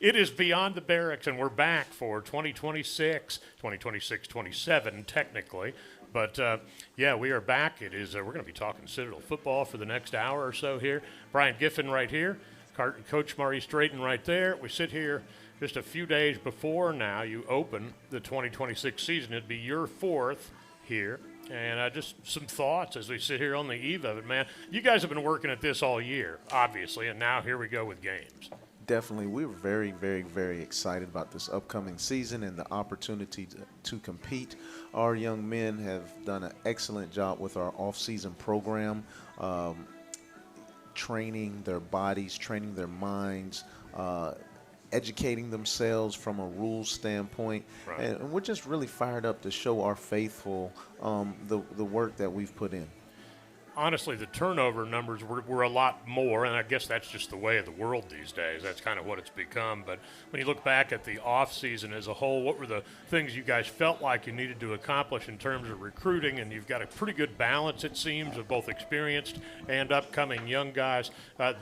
It is Beyond the Barracks, and we're back for 2026, 27 technically. But, yeah, we are back. It is. We're going to be talking Citadel football for the next hour or so here. Brian Giffin right here, Coach Maurice Drayton right there. We sit here just a few days before now you open the 2026 season. It'd be your fourth here. And just some thoughts as we sit here on the eve of it, man. You guys have been working at this all year, obviously, and now here we go with games. Definitely. We're very, very, very excited about this upcoming season and the opportunity to compete. Our young men have done an excellent job with our off-season program, training their bodies, training their minds, educating themselves from a rules standpoint. Right. And we're just really fired up to show our faithful the work that we've put in. Honestly, the turnover numbers were a lot more, and I guess that's just the way of the world these days. That's kind of what it's become. But when you look back at the offseason as a whole, what were the things you guys felt like you needed to accomplish in terms of recruiting? And you've got a pretty good balance, it seems, of both experienced and upcoming young guys.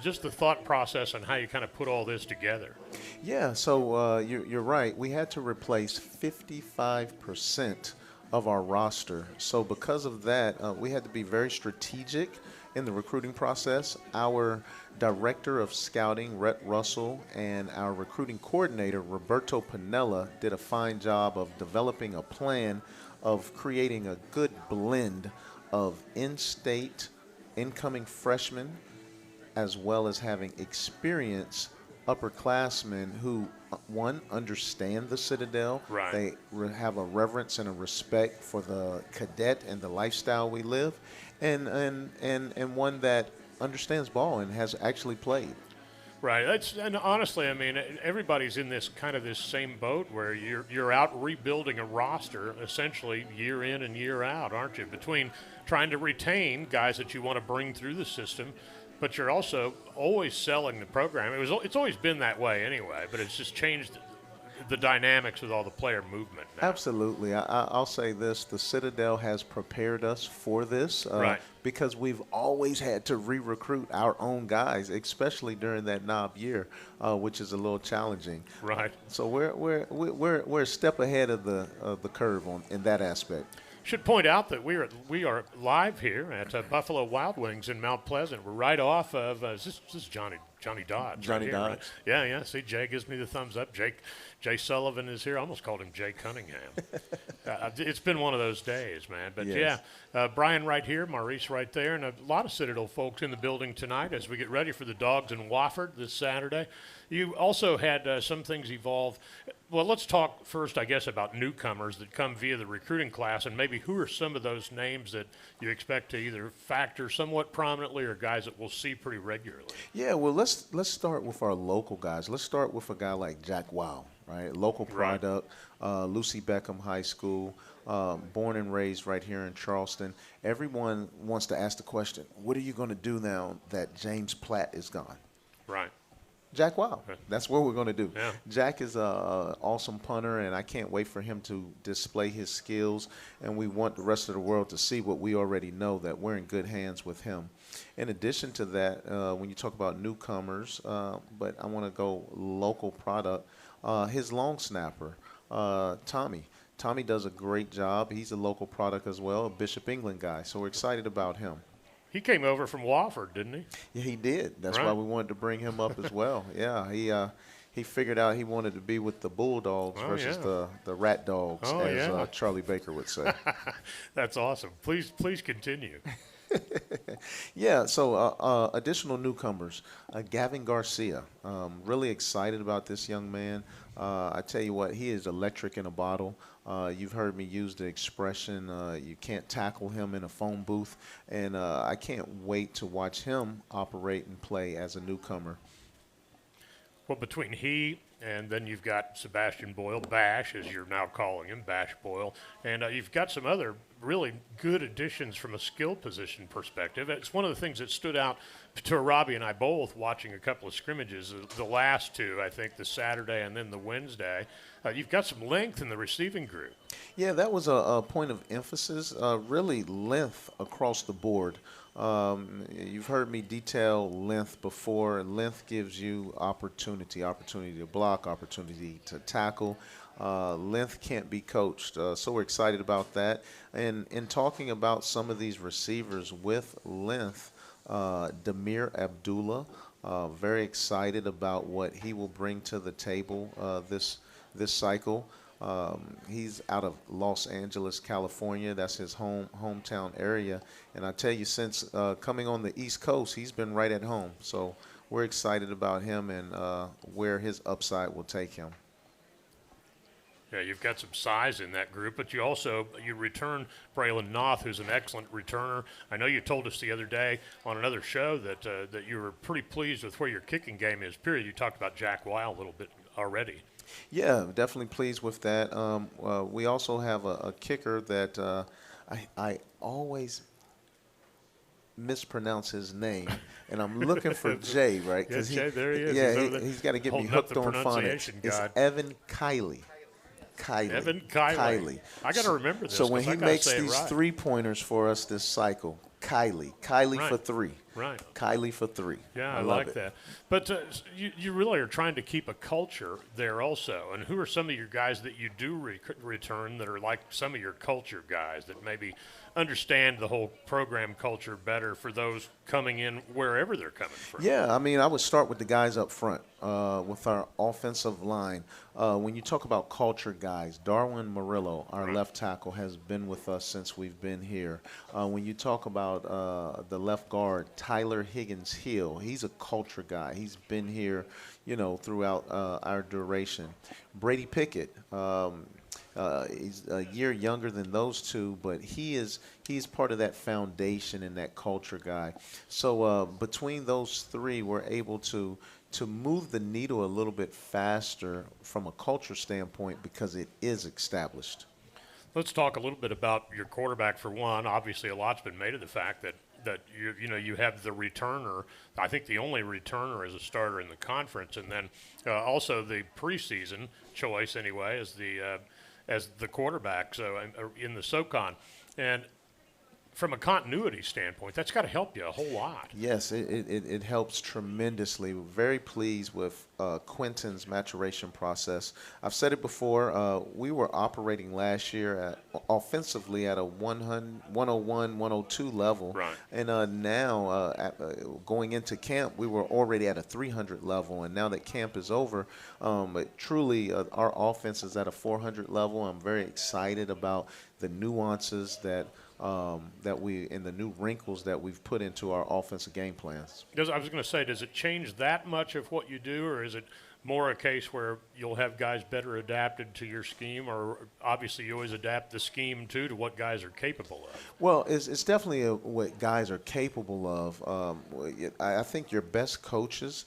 Just the thought process on how you kind of put all this together. Yeah, so you're right. We had to replace 55% of our roster. So because of that, we had to be very strategic in the recruiting process. Our director of scouting, Rhett Russell, and our recruiting coordinator, Roberto Pinella, did a fine job of developing a plan of creating a good blend of in-state incoming freshmen as well as having experienced upperclassmen who, one, understand the Citadel. Right. They have a reverence and a respect for the cadet and the lifestyle we live, and one that understands ball and has actually played. Right. And honestly, I mean, everybody's in this same boat where you're out rebuilding a roster essentially year in and year out, aren't you? Between trying to retain guys that you want to bring through the system, but you're also always selling the program. It's always been that way anyway, but it's just changed the dynamics with all the player movement now. Absolutely. I'll say this. The Citadel has prepared us for this Right. because we've always had to re-recruit our own guys, especially during that knob year, which is a little challenging. Right. So we're a step ahead of the curve in that aspect. Should point out that we are live here at Buffalo Wild Wings in Mount Pleasant. We're right off of this is Johnny Dodds. Johnny right here, Dodds. Right? Yeah. See, Jay gives me the thumbs up. Jay Sullivan is here. I almost called him Jay Cunningham. It's been one of those days, man. But Yes. yeah, Brian right here, Maurice right there, and a lot of Citadel folks in the building tonight as we get ready for the Dogs in Wofford this Saturday. You also had some things evolve. Well, let's talk first, I guess, about newcomers that come via the recruiting class, and maybe who are some of those names that you expect to either factor somewhat prominently or guys that we'll see pretty regularly. Yeah, well, let's start with our local guys. Let's start with a guy like Jack Wow, right? Local Right. product, Lucy Beckham High School, born and raised right here in Charleston. Everyone wants to ask the question, what are you going to do now that James Platt is gone? Right. Jack Wow. That's what we're going to do. Yeah. Jack is an awesome punter, and I can't wait for him to display his skills. And we want the rest of the world to see what we already know, that we're in good hands with him. In addition to that, when you talk about newcomers, but I want to go local product, his long snapper, Tommy. Tommy does a great job. He's a local product as well, a Bishop England guy. So we're excited about him. He came over from Wofford, didn't he? Yeah, he did. That's Right. why we wanted to bring him up as well. Yeah, he figured out he wanted to be with the Bulldogs Oh, versus yeah. the Rat Dogs, Oh, as yeah. Charlie Baker would say. That's awesome. Please continue. Yeah, so additional newcomers. Gavin Garcia. Really excited about this young man. I tell you what, he is electric in a bottle. You've heard me use the expression, you can't tackle him in a phone booth. And I can't wait to watch him operate and play as a newcomer. Well, between he and then you've got Sebastian Boyle, Bash, as you're now calling him, Bash Boyle, and you've got some other really good additions from a skill position perspective. It's one of the things that stood out to Robbie and I both watching a couple of scrimmages, the last two, I think, the Saturday and then the Wednesday. You've got some length in the receiving group. Yeah, that was a point of emphasis, really length across the board. You've heard me detail length before. Length gives you opportunity to block, opportunity to tackle. Length can't be coached. So we're excited about that. And in talking about some of these receivers with length, Demir Abdullah, very excited about what he will bring to the table this cycle. He's out of Los Angeles, California. That's his hometown area. And I tell you, since coming on the East Coast, he's been right at home. So we're excited about him and where his upside will take him. Yeah, you've got some size in that group, but you return Braylon Noth, who's an excellent returner. I know you told us the other day on another show that you were pretty pleased with where your kicking game is. Period. You talked about Jack Weil a little bit already. Yeah, definitely pleased with that. We also have a kicker that I always mispronounce his name, and I'm looking for Jay, right? Yeah, Jay, there he is. Yeah, he's got to get me hooked on phonics. It's Evan Kiley. Evan Kiley. I got to remember this. So when he makes these 3-pointers for us this cycle, Kiley right. for 3. Right. Kiley for 3. Yeah, I love like that. But you really are trying to keep a culture there also. And who are some of your guys that you do return that are like some of your culture guys that maybe understand the whole program culture better for those coming in wherever they're coming from? Yeah, I mean, I would start with the guys up front with our offensive line. When you talk about culture guys, Darwin Murillo, our left tackle, has been with us since we've been here. When you talk about the left guard, Tyler Higgins-Hill, he's a culture guy. He's been here, throughout our duration. Brady Pickett, he's a year younger than those two, but he's part of that foundation and that culture guy. So between those three, we're able to move the needle a little bit faster from a culture standpoint because it is established. Let's talk a little bit about your quarterback for one. Obviously, a lot's been made of the fact that you have the returner. I think the only returner as a starter in the conference, and then also the preseason choice anyway as the quarterback. So in the SoCon, and from a continuity standpoint, that's got to help you a whole lot. Yes, it helps tremendously. We're very pleased with Quentin's maturation process. I've said it before, we were operating last year offensively at a 101, 102 level. Right. And now, going into camp, we were already at a 300 level. And now that camp is over, truly our offense is at a 400 level. I'm very excited about the nuances that and the new wrinkles that we've put into our offensive game plans. I was going to say, does it change that much of what you do, or is it more a case where you'll have guys better adapted to your scheme, or obviously you always adapt the scheme to what guys are capable of? Well, it's definitely what guys are capable of. I think your best coaches,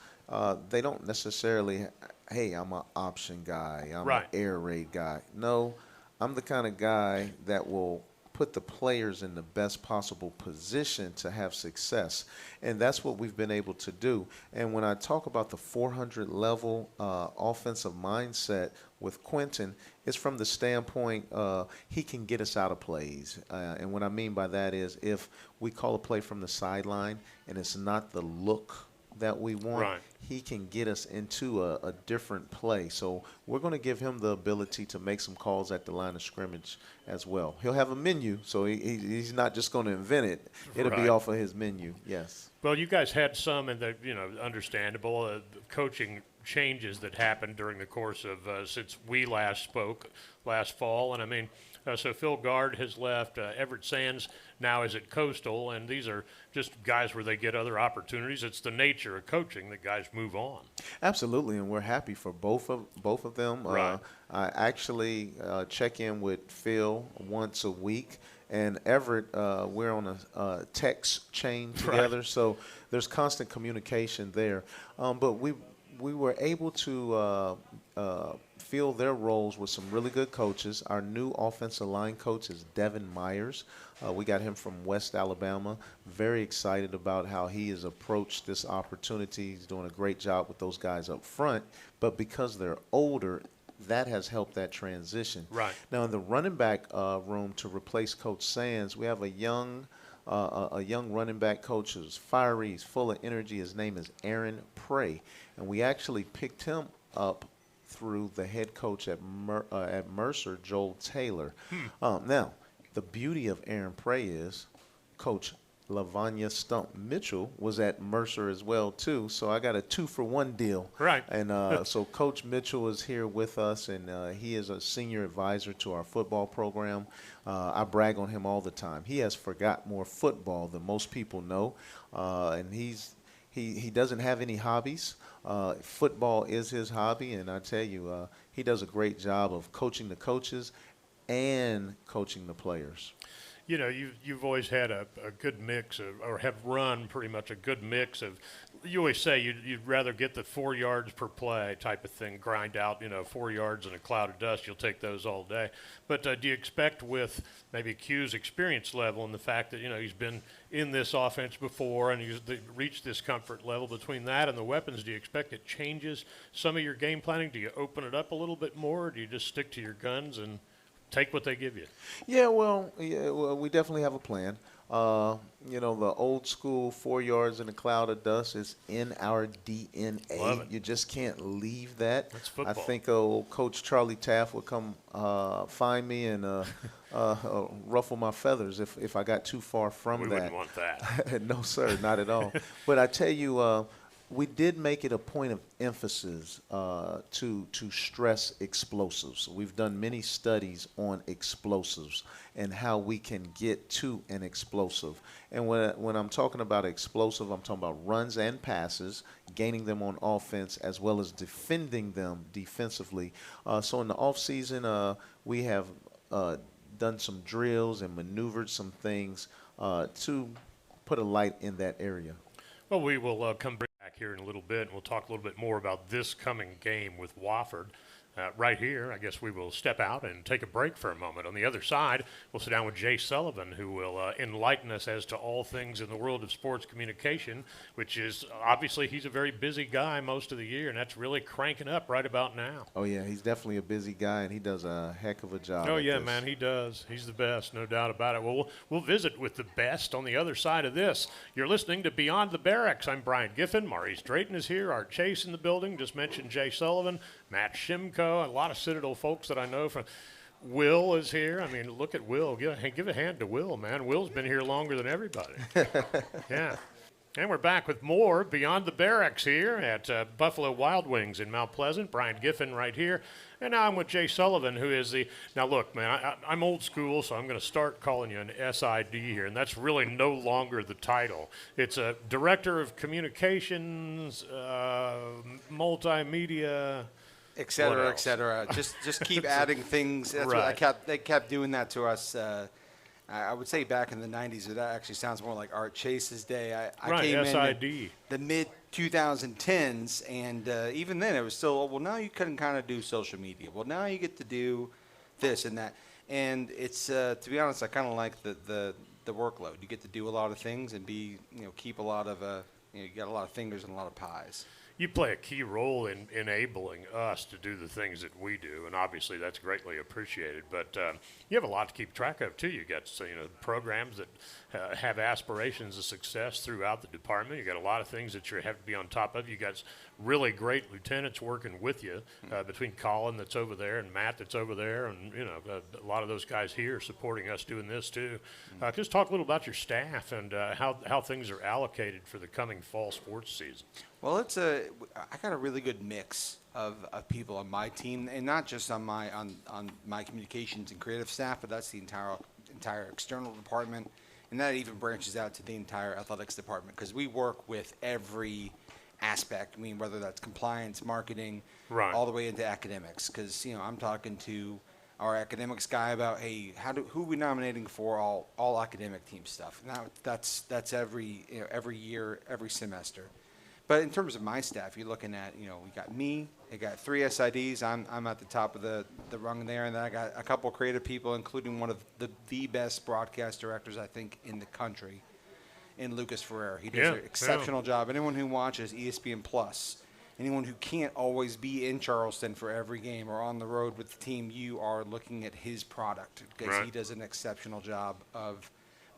they don't necessarily, hey, I'm an option guy, I'm an air raid guy. No, I'm the kind of guy that will put the players in the best possible position to have success. And that's what we've been able to do. And when I talk about the 400 level offensive mindset with Quentin, it's from the standpoint he can get us out of plays. And what I mean by that is if we call a play from the sideline and it's not the look that we want, he can get us into a different play. So we're going to give him the ability to make some calls at the line of scrimmage as well. He'll have a menu, so he's not just going to invent it. It'll be off of his menu, yes. Well, you guys had some, and understandable coaching changes that happened during the course of since we last spoke last fall. And I mean, so Phil Gard has left. Everett Sands now is at Coastal, and these are just guys where they get other opportunities. It's the nature of coaching that guys move on. Absolutely, and we're happy for both of them. Right. I actually check in with Phil once a week, and Everett, we're on a text chain together, so there's constant communication there. But we were able to fill their roles with some really good coaches. Our new offensive line coach is Devin Myers. We got him from West Alabama. Very excited about how he has approached this opportunity. He's doing a great job with those guys up front. But because they're older, that has helped that transition. Right. Now, in the running back room to replace Coach Sands, we have a young a young running back coach who's fiery, he's full of energy. His name is Aaron Prey, and we actually picked him up through the head coach at Mercer, Joel Taylor. Now, the beauty of Aaron Prey is Coach Lavanya Stump Mitchell was at Mercer as well too, so I got a 2-for-1 deal. Right. And so Coach Mitchell is here with us, and he is a senior advisor to our football program. I brag on him all the time. He has forgot more football than most people know, and he doesn't have any hobbies. Football is his hobby, and I tell you, he does a great job of coaching the coaches and coaching the players. You know, you've always had a good mix of, or have run pretty much a good mix of, you always say you'd rather get the 4 yards per play type of thing, grind out, 4 yards in a cloud of dust. You'll take those all day. But do you expect with maybe Q's experience level and the fact that, he's been in this offense before and he's reached this comfort level between that and the weapons, do you expect it changes some of your game planning? Do you open it up a little bit more, or do you just stick to your guns and take what they give you? Yeah, well, we definitely have a plan. The old school 4 yards in a cloud of dust is in our DNA. Love it. You just can't leave that. That's football. I think old Coach Charlie Taft would come find me and ruffle my feathers if I got too far from that. We wouldn't want that. No, sir, not at all. But I tell you, we did make it a point of emphasis to stress explosives. We've done many studies on explosives and how we can get to an explosive. And when I'm talking about explosive, I'm talking about runs and passes, gaining them on offense as well as defending them defensively. So in the offseason, we have done some drills and maneuvered some things to put a light in that area. Well, we will come back here in a little bit, and we'll talk a little bit more about this coming game with Wofford. Right here, I guess we will step out and take a break for a moment. On the other side, we'll sit down with Jay Sullivan, who will enlighten us as to all things in the world of sports communication, which is obviously he's a very busy guy most of the year, and that's really cranking up right about now. Oh, yeah, he's definitely a busy guy, and he does a heck of a job. Oh, yeah, man, he does. He's the best, no doubt about it. Well, we'll visit with the best on the other side of this. You're listening to Beyond the Barracks. I'm Brian Giffin. Maurice Drayton is here. Art Chase in the building. Just mentioned Jay Sullivan, Matt Shimko, a lot of Citadel folks that I know from. Will is here. I mean, look at Will. Give a hand to Will, man. Will's been here longer than everybody. Yeah. And we're back with more Beyond the Barracks here at Buffalo Wild Wings in Mount Pleasant. Brian Giffin right here. And now I'm with Jay Sullivan, who is the – now, look, man, I'm old school, so I'm going to start calling you an SID here, and that's really no longer the title. It's a Director of Communications, Multimedia – et cetera, et cetera. Just keep adding things. That's right. what they kept doing that to us. I would say back in the 90s, that actually sounds more like Art Chase's day. I came SID. in the mid-2010s, and even then it was still, well, now you can kind of do social media. Well, now you get to do this and that. And it's, to be honest, I kind of like the workload. You get to do a lot of things and keep a lot of, you got a lot of fingers and a lot of pies. You play a key role in enabling us to do the things that we do, and obviously that's greatly appreciated. But you have a lot to keep track of, too. You got programs that have aspirations of success throughout the department. You got a lot of things that you have to be on top of. You got really great lieutenants working with you between Colin that's over there and Matt that's over there, and a lot of those guys here supporting us doing this too. Just talk a little about your staff and how things are allocated for the coming fall sports season. Well, I got a really good mix of people on my team, and not just on my communications and creative staff, but that's the entire external department, and that even branches out to the entire athletics department, because we work with every aspect. I mean, whether that's compliance, marketing, right, all the way into academics, because I'm talking to our academics guy about, hey, who are we nominating for all academic team stuff? Now that's every year, every semester. But in terms of my staff, you're looking at, we got me, I got 3 SIDs. I'm at the top of the rung there, and then I got a couple creative people, including one of the best broadcast directors, I think, in the country, in Lucas Ferrer. He does an exceptional job. Anyone who watches ESPN Plus, anyone who can't always be in Charleston for every game or on the road with the team, you are looking at his product, because he does an exceptional job of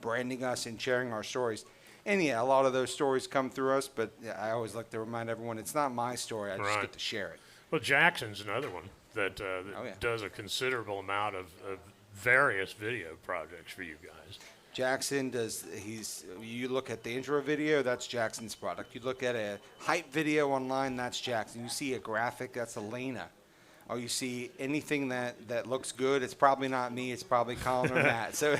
branding us and sharing our stories. And yeah, a lot of those stories come through us, but I always like to remind everyone it's not my story. I just get to share it. Well, Jackson's another one that, does a considerable amount of various video projects for you guys. Jackson you look at the intro video, that's Jackson's product. You look at a hype video online, that's Jackson. You see a graphic, that's Elena. Or you see anything that looks good, it's probably not me, it's probably Colin or Matt. So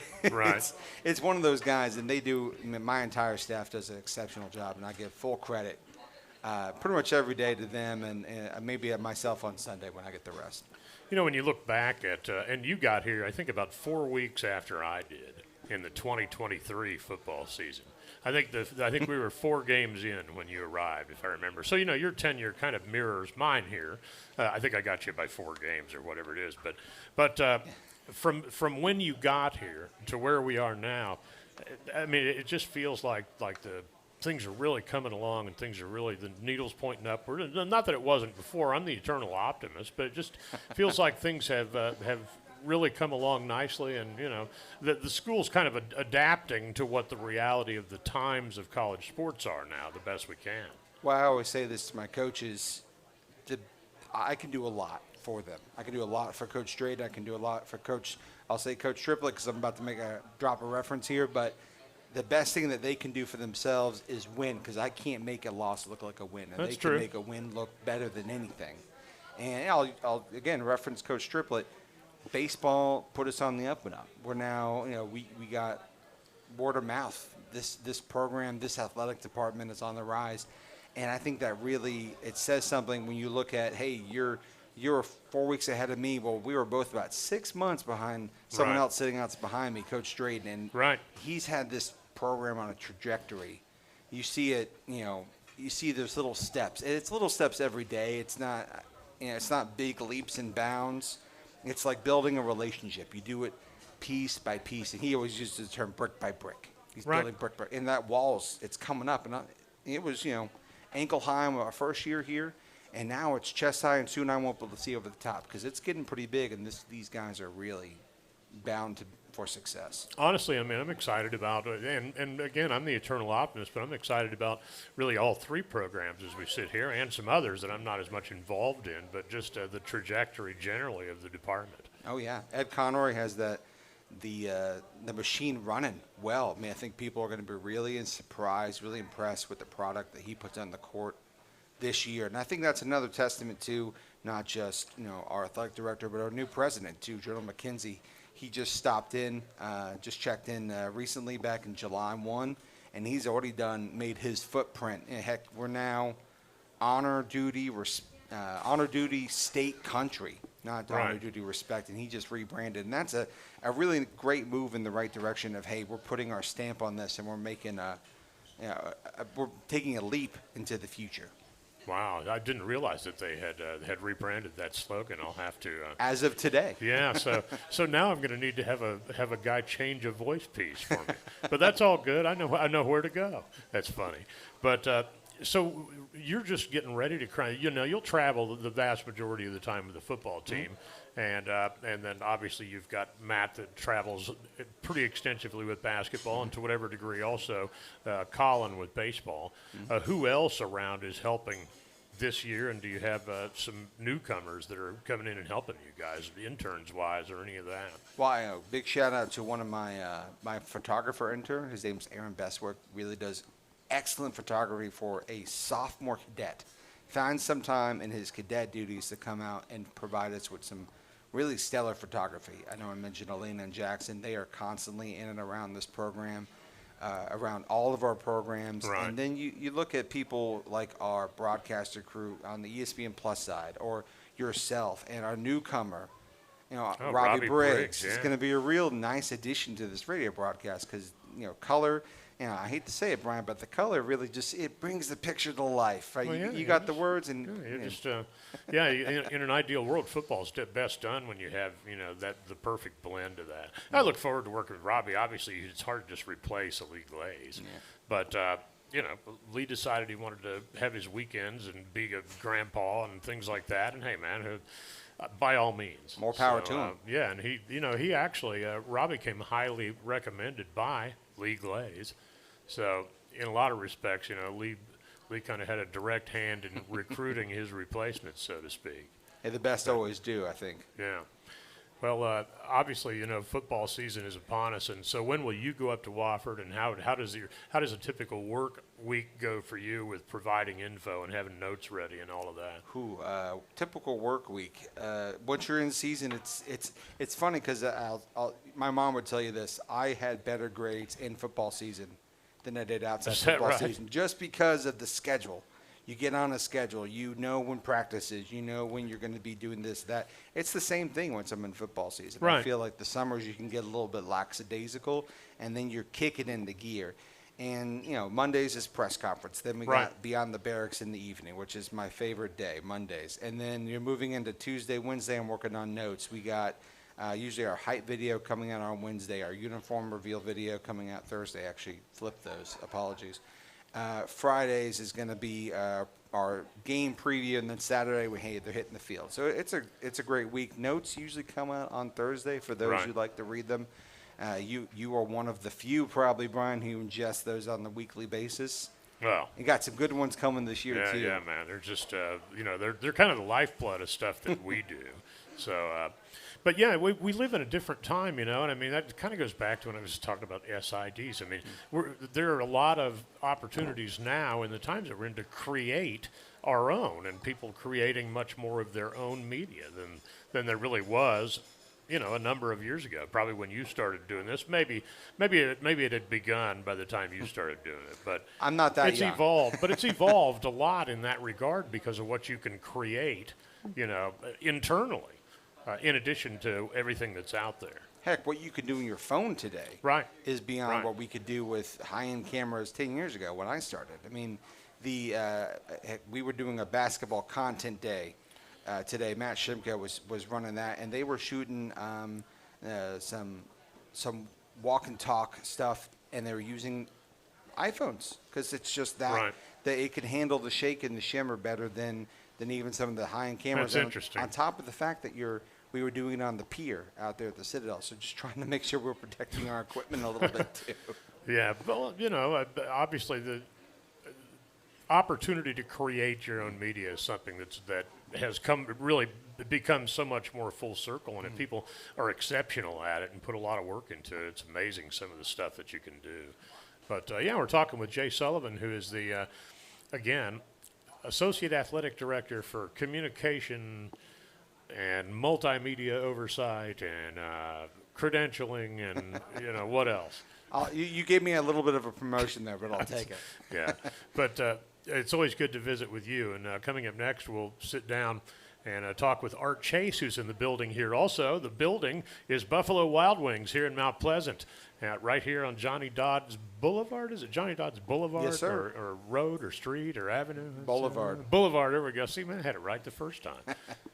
it's one of those guys, and my entire staff does an exceptional job, and I give full credit pretty much every day to them, and maybe myself on Sunday when I get the rest. You know, when you look back at, and you got here, I think about 4 weeks after I did in the 2023 football season. I think we were 4 games in when you arrived, if I remember. So, your tenure kind of mirrors mine here. I think I got you by 4 games or whatever it is. But from when you got here to where we are now, I mean, it just feels like the things are really coming along and things are really, the needle's pointing upward. Not that it wasn't before. I'm the eternal optimist, but it just feels like things have really come along nicely, and the school's kind of adapting to what the reality of the times of college sports are now the best we can. Well, I always say this to my coaches, I can do a lot for them. I can do a lot for Coach Drayton. I can do a lot for Coach Triplett, because I'm about to drop a reference here, but the best thing that they can do for themselves is win, because I can't make a loss look like a win, and That's they true. can make a win look better than anything. And I'll again reference Coach Triplett. Baseball put us on the up and up. We're now, we got word of mouth. This program, this athletic department is on the rise, and I think that really it says something when you look at, hey, you're 4 weeks ahead of me. Well, we were both about 6 months behind someone else sitting out behind me, Coach Drayton, and he's had this program on a trajectory. You see it, you see those little steps. And it's little steps every day. It's not big leaps and bounds. It's like building a relationship. You do it piece by piece. And he always uses the term brick by brick. He's building brick by brick. And that wall's, it's coming up. And it was, ankle high in our first year here. And now it's chest high, and soon I won't be able to see over the top, because it's getting pretty big, and these guys are really bound for success. Honestly, I mean, I'm excited about it. And again, I'm the eternal optimist, but I'm excited about really all 3 programs as we sit here, and some others that I'm not as much involved in, but just the trajectory generally of the department. Oh, yeah. Ed Conroy has the machine running well. I mean, I think people are going to be really surprised, really impressed with the product that he puts on the court this year. And I think that's another testament to not just, our athletic director, but our new president, too, General McKenzie. He just stopped in, just checked in recently back in July 1, and he's already made his footprint. And heck, we're now honor duty state country, not honor duty respect, and he just rebranded. And that's a really great move in the right direction of, hey, we're putting our stamp on this, and we're making we're taking a leap into the future. Wow, I didn't realize that they had rebranded that slogan. I'll have to. As of today. Yeah, so now I'm going to need to have a guy change a voice piece for me. But that's all good. I know where to go. That's funny. But so you're just getting ready to cry. You'll travel the vast majority of the time with the football team, and then obviously you've got Matt that travels pretty extensively with basketball, and to whatever degree also Colin with baseball. Who else around is helping this year, and do you have some newcomers that are coming in and helping you guys, interns wise, or any of that? Well, big shout out to one of my photographer intern. His name's Aaron Bestwick. Really does excellent photography for a sophomore cadet. Finds some time in his cadet duties to come out and provide us with some really stellar photography. I know I mentioned Elena and Jackson. They are constantly in and around this program, around all of our programs. Right. And then you look at people like our broadcaster crew on the ESPN Plus side, or yourself and our newcomer, Robbie Brracks is going to be a real nice addition to this radio broadcast, because, color, I hate to say it, Brian, but the color really it brings the picture to life. Right? Well, you got the words, and in an ideal world, football's best done when you have the perfect blend of that. I look forward to working with Robbie. Obviously, it's hard to just replace Lee Glaze, but Lee decided he wanted to have his weekends and be a grandpa and things like that. And hey, man, by all means, more power to him. Yeah, and he actually Robbie came highly recommended by Lee Glaze. So in a lot of respects, Lee kind of had a direct hand in recruiting his replacements, so to speak. Hey, the best always do, I think. Yeah. Well, obviously, football season is upon us, and so when will you go up to Wofford, and how does a typical work week go for you with providing info and having notes ready and all of that? Typical work week. Once you're in season, it's funny because my mom would tell you this. I had better grades in football season than I did outside football season, just because of the schedule. You get on a schedule. You know when practice is. You know when you're going to be doing this, that. It's the same thing once I'm in football season. Right. I feel like the summers you can get a little bit lackadaisical, and then you're kicking into gear. And, Mondays is press conference. Then we got Beyond the Barracks in the evening, which is my favorite day, Mondays. And then you're moving into Tuesday, Wednesday, I'm working on notes. We got usually our height video coming out on Wednesday, our uniform reveal video coming out Thursday. Actually, flipped those. Apologies. Fridays is going to be our game preview, and then Saturday they're hitting the field. So it's a great week. Notes usually come out on Thursday for those who like to read them. You are one of the few, probably, Brian, who ingest those on the weekly basis. Well, you got some good ones coming this year too. Yeah, man. They're just they're kind of the lifeblood of stuff that we do. So. But, yeah, we live in a different time, and I mean, that kind of goes back to when I was talking about SIDs. I mean, there are a lot of opportunities now in the times that we're in to create our own, and people creating much more of their own media than there really was, a number of years ago, probably when you started doing this. Maybe it had begun by the time you started doing it. But I'm not that it's young. It's evolved a lot in that regard because of what you can create, internally. In addition to everything that's out there. Heck, what you could do on your phone today is beyond what we could do with high-end cameras 10 years ago when I started. I mean, we were doing a basketball content day today. Matt Shimka was running that, and they were shooting some walk and talk stuff, and they were using iPhones because it's just that it could handle the shake and the shimmer better than even some of the high-end cameras. That's interesting. On top of the fact that we were doing it on the pier out there at the Citadel, so just trying to make sure we're protecting our equipment a little bit too. Yeah, well, obviously the opportunity to create your own media is something that has really become so much more full circle, and if people are exceptional at it and put a lot of work into it, it's amazing some of the stuff that you can do. But we're talking with Jay Sullivan, who is the Associate Athletic Director for Communication and Multimedia Oversight and Credentialing and what else? You gave me a little bit of a promotion there, but I'll take it. Yeah, but it's always good to visit with you. And coming up next, we'll sit down and talk with Art Chase, who's in the building here. Also, the building is Buffalo Wild Wings here in Mount Pleasant, right here on Johnny Dodds Boulevard. Is it Johnny Dodds Boulevard? Yes, sir. Or road or street or avenue? Boulevard. Boulevard, there we go. See, man, I had it right the first time.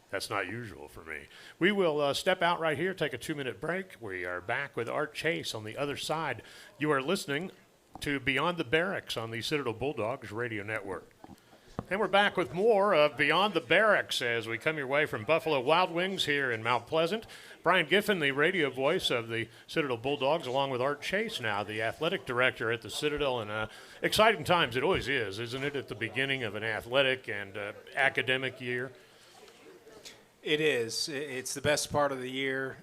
That's not usual for me. We will step out right here, take a 2-minute break. We are back with Art Chase on the other side. You are listening to Beyond the Barracks on the Citadel Bulldogs Radio Network. And we're back with more of Beyond the Barracks as we come your way from Buffalo Wild Wings here in Mount Pleasant. Brian Giffin, the radio voice of the Citadel Bulldogs, along with Art Chase now, the athletic director at the Citadel. And exciting times, it always is, isn't it, at the beginning of an athletic and academic year? It is. It's the best part of the year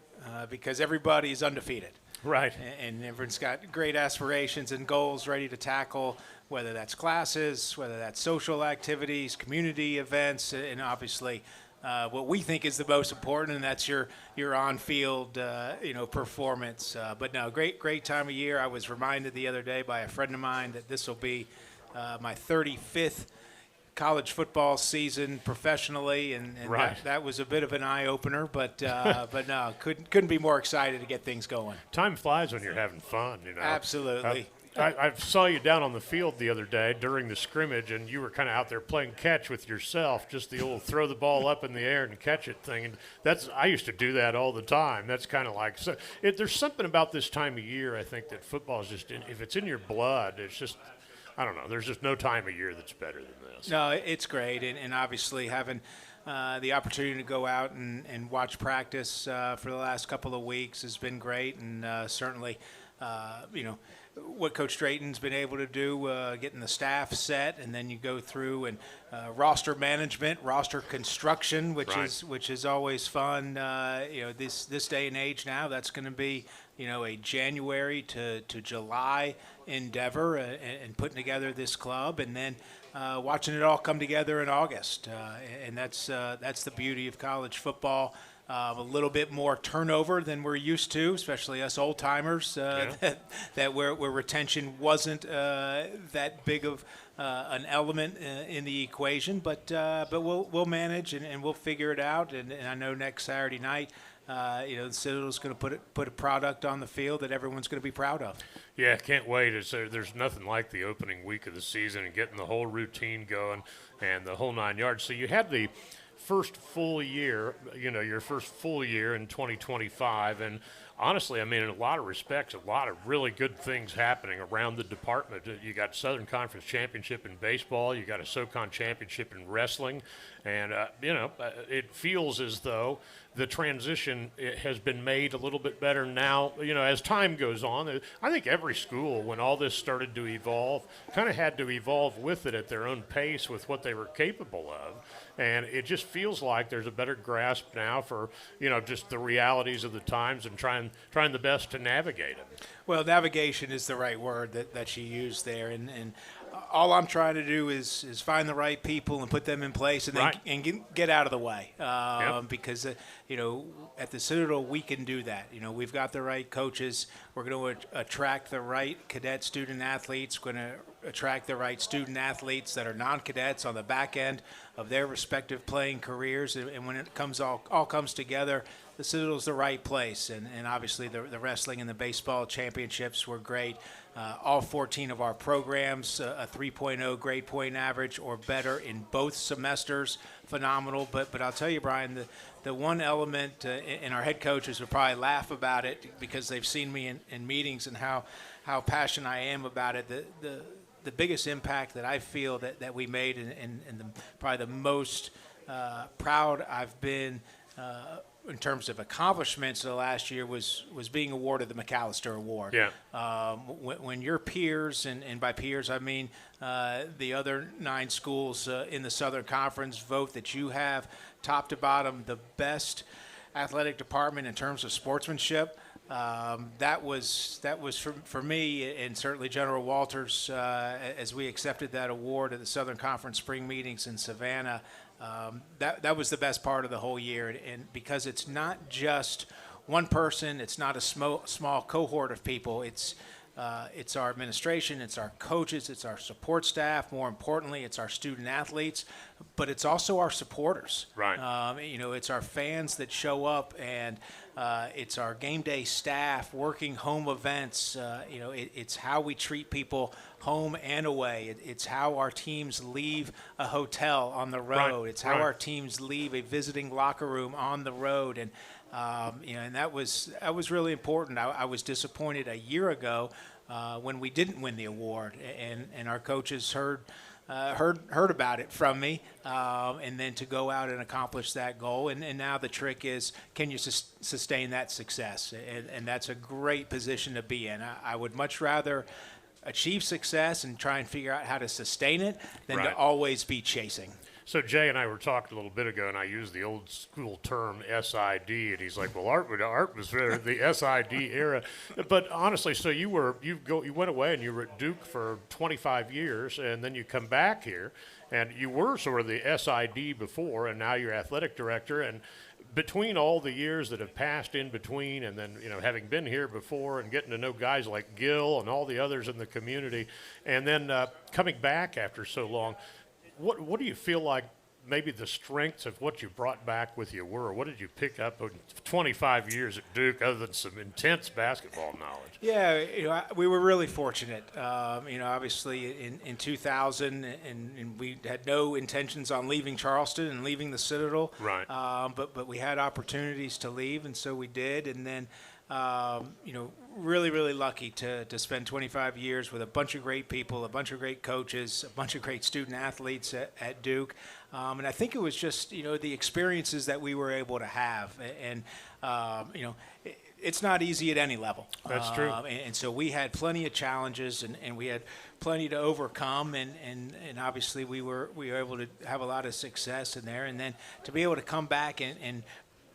because everybody's undefeated. Right. And everyone's got great aspirations and goals ready to tackle, whether that's classes, whether that's social activities, community events, and obviously what we think is the most important, and that's your on-field performance. But no, great time of year. I was reminded the other day by a friend of mine that this will be my 35th college football season professionally, and right. that was a bit of an eye-opener, but no, couldn't be more excited to get things going. Time flies when you're having fun, Absolutely. I saw you down on the field the other day during the scrimmage, and you were kind of out there playing catch with yourself, just the old throw the ball up in the air and catch it thing. And I used to do that all the time. That's kind of like there's something about this time of year, I think, that football is just if it's in your blood, it's just I don't know. There's just no time of year that's better than this. No, it's great, and obviously having the opportunity to go out and watch practice for the last couple of weeks has been great, and certainly, what Coach Drayton's been able to do, getting the staff set, and then you go through and roster management, roster construction, which is always fun. This day and age now, that's going to be a January to July endeavor, and putting together this club, and then watching it all come together in August. And that's the beauty of college football. A little bit more turnover than we're used to, especially us old timers. That where retention wasn't that big of an element in the equation, but we'll manage and we'll figure it out. And I know next Saturday night, the Citadel's going to put a product on the field that everyone's going to be proud of. Yeah, can't wait. There's nothing like the opening week of the season and getting the whole routine going and the whole 9 yards. So you had the first full year, your first full year in 2025. And honestly, I mean, in a lot of respects, a lot of really good things happening around the department. You got Southern Conference Championship in baseball. You got a SoCon Championship in wrestling. And, it feels as though the transition has been made a little bit better now, as time goes on. I think every school, when all this started to evolve, kind of had to evolve with it at their own pace with what they were capable of. And it just feels like there's a better grasp now for, just the realities of the times and trying the best to navigate it. Well, navigation is the right word that she used there. And all I'm trying to do is find the right people and put them in place and then and get out of the way. Because, at the Citadel, we can do that. We've got the right coaches. We're going to attract the right cadet student athletes. We're going to attract the right student athletes that are non-cadets on the back end of their respective playing careers. And when it all comes together, the Citadel's the right place. And obviously the wrestling and the baseball championships were great. All 14 of our programs, a 3.0 grade point average or better in both semesters, phenomenal. But I'll tell you, Brian, the one element, and our head coaches would probably laugh about it because they've seen me in meetings and how passionate I am about it. The biggest impact that I feel that we made and probably the most proud I've been in terms of accomplishments of the last year was being awarded the McAllister Award. Yeah. When your peers, and by peers I mean the other 9 schools in the Southern Conference, vote that you have top to bottom the best athletic department in terms of sportsmanship, that was for me, and certainly General Walters, as we accepted that award at the Southern Conference spring meetings in Savannah. That was the best part of the whole year, and because it's not just one person, it's not a small cohort of people. It's our administration, it's our coaches, it's our support staff. More importantly, it's our student athletes, but it's also our supporters. Right. It's our fans that show up, and it's our game day staff working home events. It's how we treat people home and away. It's how our teams leave a hotel on the road. Right. It's how our teams leave a visiting locker room on the road. And and that was really important. I was disappointed a year ago when we didn't win the award, and our coaches heard about it from me, and then to go out and accomplish that goal. And now the trick is, can you sustain that success? And that's a great position to be in. I would much rather achieve success and try and figure out how to sustain it than to always be chasing. So Jay and I were talking a little bit ago, and I used the old school term SID, and he's like, "Well, art was the SID era." But honestly, so you went away and you were at Duke for 25 years, and then you come back here, and you were sort of the SID before, and now you're athletic director. And between all the years that have passed in between, and then having been here before and getting to know guys like Gil and all the others in the community, and then coming back after so long. What do you feel like maybe the strengths of what you brought back with you were? What did you pick up in 25 years at Duke other than some intense basketball knowledge? Yeah, we were really fortunate. Obviously in 2000, and we had no intentions on leaving Charleston and leaving the Citadel. Right. But we had opportunities to leave, and so we did. And then, really, really lucky to spend 25 years with a bunch of great people, a bunch of great coaches, a bunch of great student athletes at Duke. And I think it was just, the experiences that we were able to have. And, it's not easy at any level. That's true. And so we had plenty of challenges, and we had plenty to overcome, and obviously we were able to have a lot of success in there. And then to be able to come back and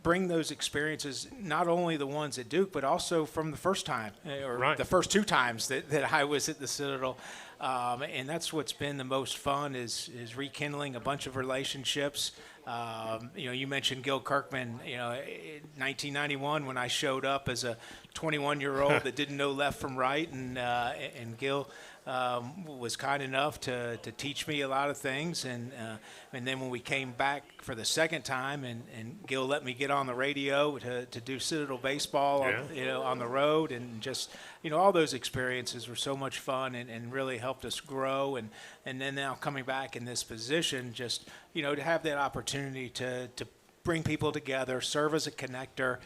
bring those experiences, not only the ones at Duke, but also from the first time, or the first 2 times that I was at the Citadel. And that's what's been the most fun is rekindling a bunch of relationships. You mentioned Gil Kirkman, in 1991 when I showed up as a 21-year-old that didn't know left from right, and Gil was kind enough to teach me a lot of things, and then when we came back for the second time, and Gil let me get on the radio to do Citadel baseball, on the road, and just all those experiences were so much fun and really helped us grow, and then now coming back in this position, just to have that opportunity to bring people together, serve as a connector,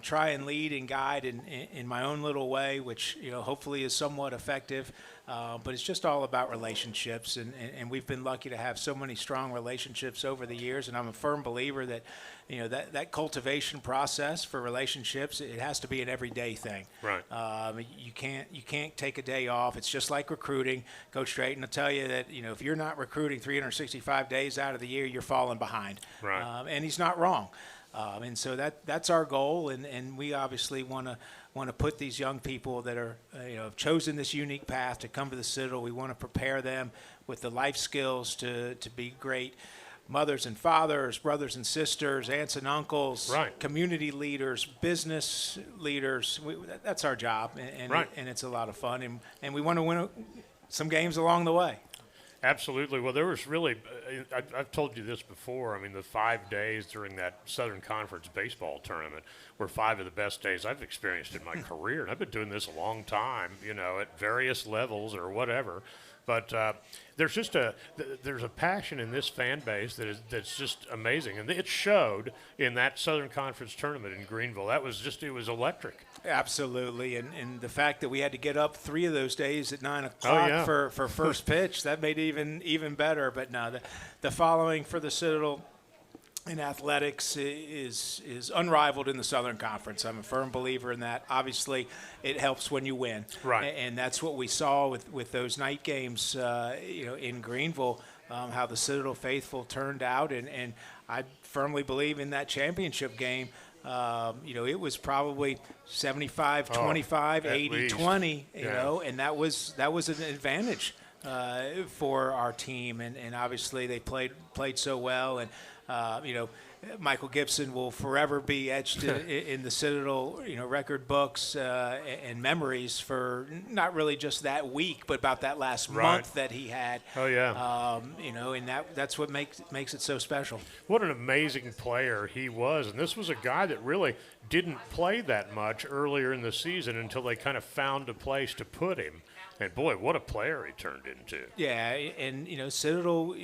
try and lead and guide in my own little way, which hopefully is somewhat effective. But it's just all about relationships, and we've been lucky to have so many strong relationships over the years. And I'm a firm believer that that cultivation process for relationships, it has to be an everyday thing. Right. You can't take a day off. It's just like recruiting. Coach Drayton will tell you that if you're not recruiting 365 days out of the year, you're falling behind. Right. And he's not wrong. And so that's our goal, and we obviously want to put these young people that are have chosen this unique path to come to the Citadel. We want to prepare them with the life skills to be great mothers and fathers, brothers and sisters, aunts and uncles, community leaders, business leaders. That's our job, and it's a lot of fun, and we want to win some games along the way. Absolutely. Well, there was really, I've told you this before, I mean, the 5 days during that Southern Conference baseball tournament were 5 of the best days I've experienced in my career. And I've been doing this a long time, at various levels or whatever. But there's just there's a passion in this fan base that's just amazing. And it showed in that Southern Conference tournament in Greenville. It was electric. Absolutely, and the fact that we had to get up 3 of those days at 9 o'clock for first pitch, that made it even better. But no, the following for the Citadel in athletics is unrivaled in the Southern Conference. I'm a firm believer in that. Obviously, it helps when you win, and that's what we saw with those night games, in Greenville, how the Citadel faithful turned out, and I firmly believe in that championship game. It was probably 75-25, 80-20, and that was an advantage for our team, and obviously they played so well, and Michael Gibson will forever be etched in the Citadel, record books and memories for not really just that week, but about that last month that he had. Oh yeah. And that's what makes it so special. What an amazing player he was, and this was a guy that really didn't play that much earlier in the season until they kind of found a place to put him. And boy, what a player he turned into. Yeah, and Citadel,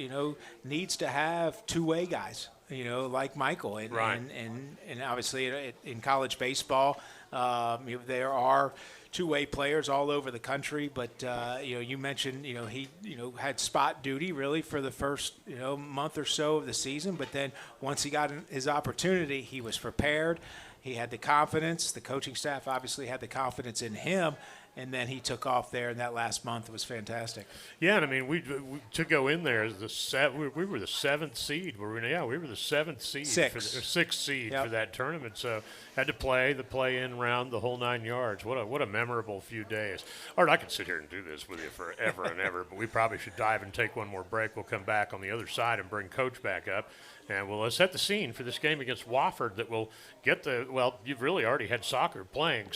needs to have two-way guys, like Michael, and obviously in college baseball, there are two-way players all over the country. But you mentioned, he had spot duty really for the first month or so of the season. But then once he got his opportunity, he was prepared. He had the confidence. The coaching staff obviously had the confidence in him. And then he took off there, and that last month was fantastic. Yeah, and I mean, we to go in there as we were the 7th seed. We were the 7th seed, sixth seed for that tournament. So had to play the play-in round, the whole 9 yards. What a memorable few days. All right, I could sit here and do this with you forever and ever, but we probably should dive and take one more break. We'll come back on the other side and bring Coach back up. And we'll set the scene for this game against Wofford that will get you've really already had soccer playing,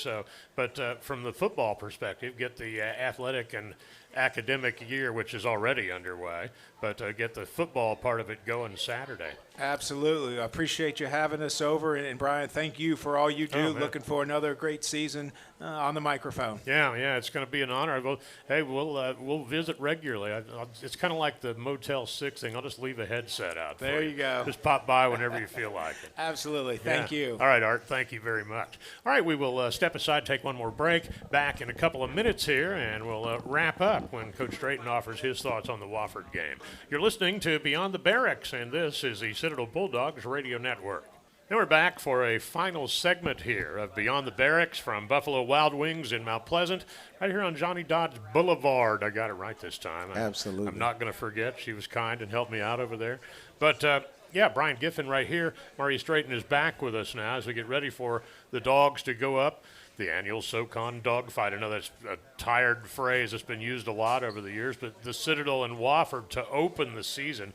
but from the football perspective, get the athletic and academic year, which is already underway, but get the football part of it going Saturday. Absolutely. I appreciate you having us over, and Brian, thank you for all you do. Looking for another great season on the microphone. Yeah, it's going to be an honor. We'll visit regularly. It's kind of like the Motel 6 thing. I'll just leave a headset out. There you go. Just pop by whenever you feel like it. Absolutely. Thank you. All right, Art. Thank you very much. All right, we will step aside, take one more break. Back in a couple of minutes here, and we'll wrap up when Coach Drayton offers his thoughts on the Wofford game. You're listening to Beyond the Barracks, and this is the Citadel Bulldogs Radio Network. And we're back for a final segment here of Beyond the Barracks from Buffalo Wild Wings in Mount Pleasant, right here on Johnny Dodge Boulevard. I got it right this time. Absolutely. I'm not going to forget. She was kind and helped me out over there. But, yeah, Brian Giffin right here. Maurice Drayton is back with us now as we get ready for the dogs to go up. The annual SoCon dogfight. I know that's a tired phrase that's been used a lot over the years, but the Citadel and Wofford to open the season.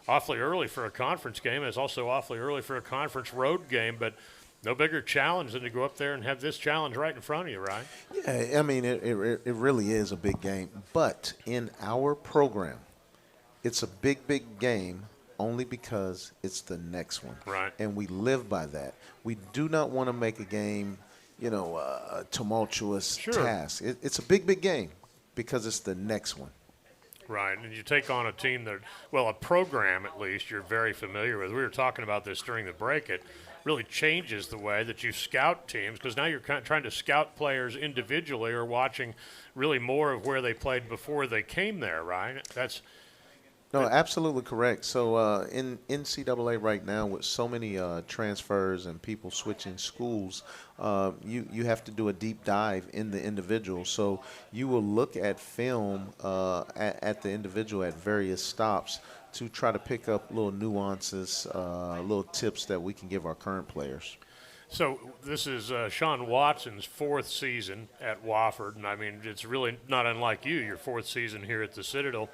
Awfully early for a conference game. It's also awfully early for a conference road game, but no bigger challenge than to go up there and have this challenge right in front of you, right? Yeah, I mean, it really is a big game. But in our program, it's a big, big game only because it's the next one. Right. And we live by that. We do not want to make a game, a tumultuous task. It's a big, big game because it's the next one. Right, and you take on a team that, well, a program at least you're very familiar with. We were talking about this during the break. It really changes the way that you scout teams because now you're kind of trying to scout players individually or watching really more of where they played before they came there, right? No, absolutely correct. So in NCAA right now, with so many transfers and people switching schools, you have to do a deep dive in the individual. So you will look at film at the individual at various stops to try to pick up little nuances, little tips that we can give our current players. So this is Sean Watson's fourth season at Wofford, and I mean it's really not unlike you, your fourth season here at the Citadel.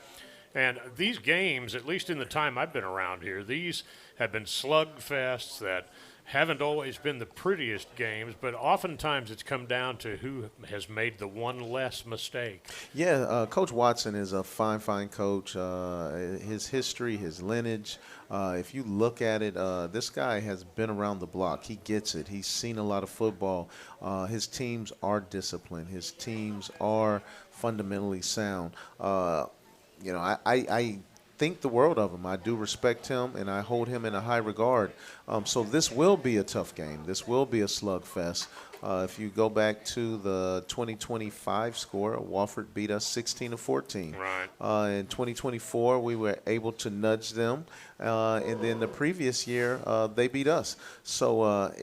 And these games, at least in the time I've been around here, these have been slugfests that haven't always been the prettiest games, but oftentimes it's come down to who has made the one less mistake. Yeah, Coach Watson is a fine, fine coach. His history, his lineage, if you look at it, this guy has been around the block. He gets it. He's seen a lot of football. His teams are disciplined. His teams are fundamentally sound. I think the world of him. I do respect him, and I hold him in a high regard. So this will be a tough game. This will be a slugfest. If you go back to the 2025 score, Wofford beat us 16-14. Right. In 2024, we were able to nudge them, and then the previous year, they beat us. So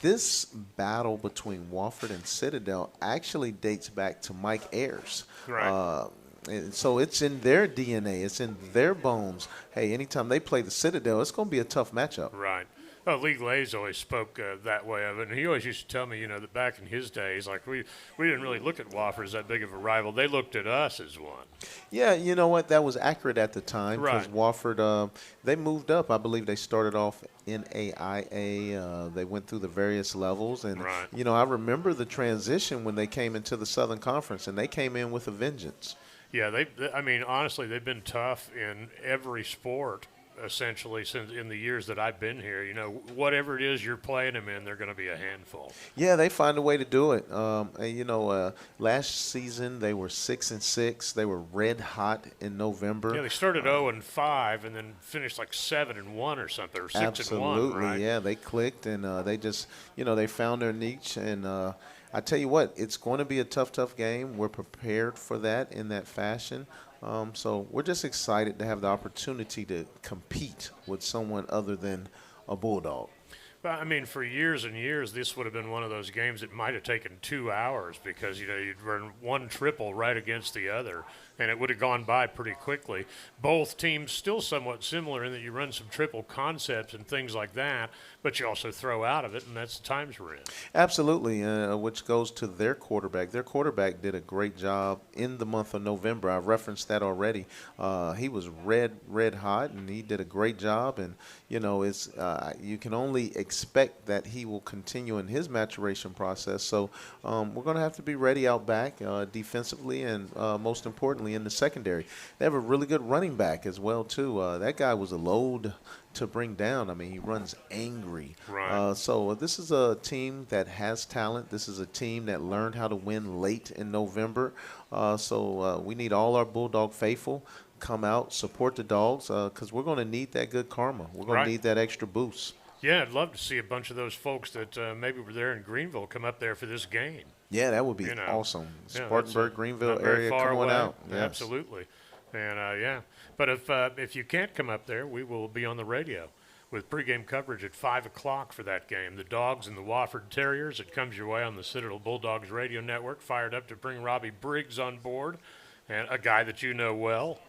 this battle between Wofford and Citadel actually dates back to Mike Ayers. Right. And so it's in their DNA. It's in their bones. Hey, anytime they play the Citadel, it's going to be a tough matchup. Right. Well, Lee Glaze always spoke that way of it, and he always used to tell me, that back in his days, like we didn't really look at Wofford as that big of a rival. They looked at us as one. Yeah, you know what? That was accurate at the time because Right. Wofford, they moved up. I believe they started off in AIA. They went through the various levels, and Right. I remember the transition when they came into the Southern Conference, and they came in with a vengeance. Yeah, honestly, they've been tough in every sport, essentially, since in the years that I've been here. Whatever it is you're playing them in, they're going to be a handful. Yeah, they find a way to do it. Last season they were 6-6. They were red hot in November. Yeah, they started 0-5 and then finished like 7-1 or something, or 6-1. Absolutely, Right? yeah, they clicked and they just, they found their niche. And I tell you what, it's going to be a tough game. We're prepared for that in that fashion. So we're just excited to have the opportunity to compete with someone other than a Bulldog. But, for years and years, this would have been one of those games that might have taken 2 hours because, you'd run one triple right against the other, and it would have gone by pretty quickly. Both teams still somewhat similar in that you run some triple concepts and things like that, but you also throw out of it, and that's the times we're in. Absolutely, which goes to their quarterback. Their quarterback did a great job in the month of November. I've referenced that already. He was red hot, and he did a great job. And, it's you can only expect that he will continue in his maturation process. So we're going to have to be ready out back defensively and, most importantly, in the secondary. They have a really good running back as well, too. That guy was a load to bring down. He runs angry. Right. So this is a team that has talent. This is a team that learned how to win late in November. So we need all our Bulldog faithful come out, support the Dogs, because we're going to need that good karma. We're going to need that extra boost. Yeah, I'd love to see a bunch of those folks that maybe were there in Greenville come up there for this game. Yeah, that would be awesome. Yeah, Spartanburg, Greenville not very area, far come on away. out. Yes. Absolutely. And, but if you can't come up there, we will be on the radio. with pregame coverage at 5 o'clock for that game. The Dogs and the Wofford Terriers. It comes your way on the Citadel Bulldogs radio network, fired up to bring Robbie Briggs on board, and a guy that you know well.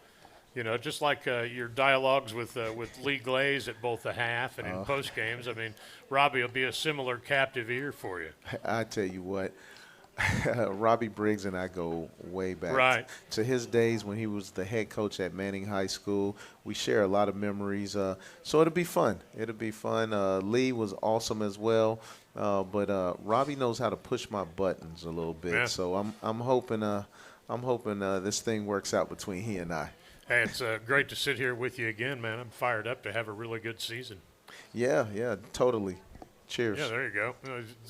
You know, just like your dialogues with Lee Glaze at both the half and in post games. I mean, Robbie will be a similar captive ear for you. I tell you what, Robbie Briggs and I go way back Right. to his days when he was the head coach at Manning High School. We share a lot of memories, so it'll be fun. It'll be fun. Lee was awesome as well, but Robbie knows how to push my buttons a little bit. Yeah. So I'm hoping this thing works out between he and I. Hey, it's great to sit here with you again, man. I'm fired up to have a really good season. Yeah, totally. Cheers. Yeah, there you go.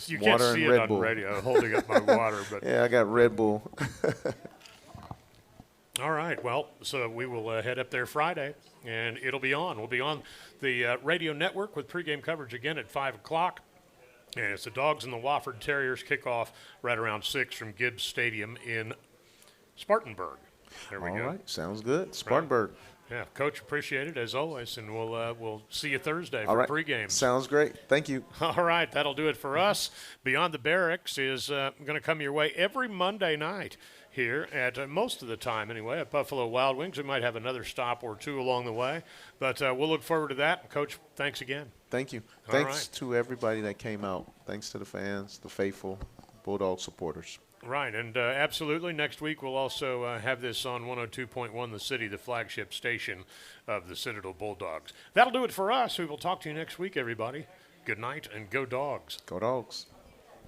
You Water can't see and it Red on Bull. radio, holding up my water. But Yeah, I got Red Bull. all right, well, so we will head up there Friday, and it'll be on. We'll be on the radio network with pregame coverage again at 5 o'clock. And it's the Dogs and the Wofford Terriers kickoff right around 6 from Gibbs Stadium in Spartanburg. There we All go. right, sounds good. Spartanburg. Yeah, Coach, appreciate it as always, and we'll see you Thursday All for right. pregame. Sounds great. Thank you. All right, that'll do it for us. Beyond the Barracks is going to come your way every Monday night here at most of the time anyway at Buffalo Wild Wings. We might have another stop or two along the way, but we'll look forward to that. Coach, thanks again. Thank you. All Thanks right. to everybody that came out. Thanks to the fans, the faithful Bulldog supporters. Right, and absolutely, next week we'll also have this on 102.1 The City, the flagship station of the Citadel Bulldogs. That'll do it for us. We will talk to you next week, everybody. Good night, and go Dogs. Go Dogs.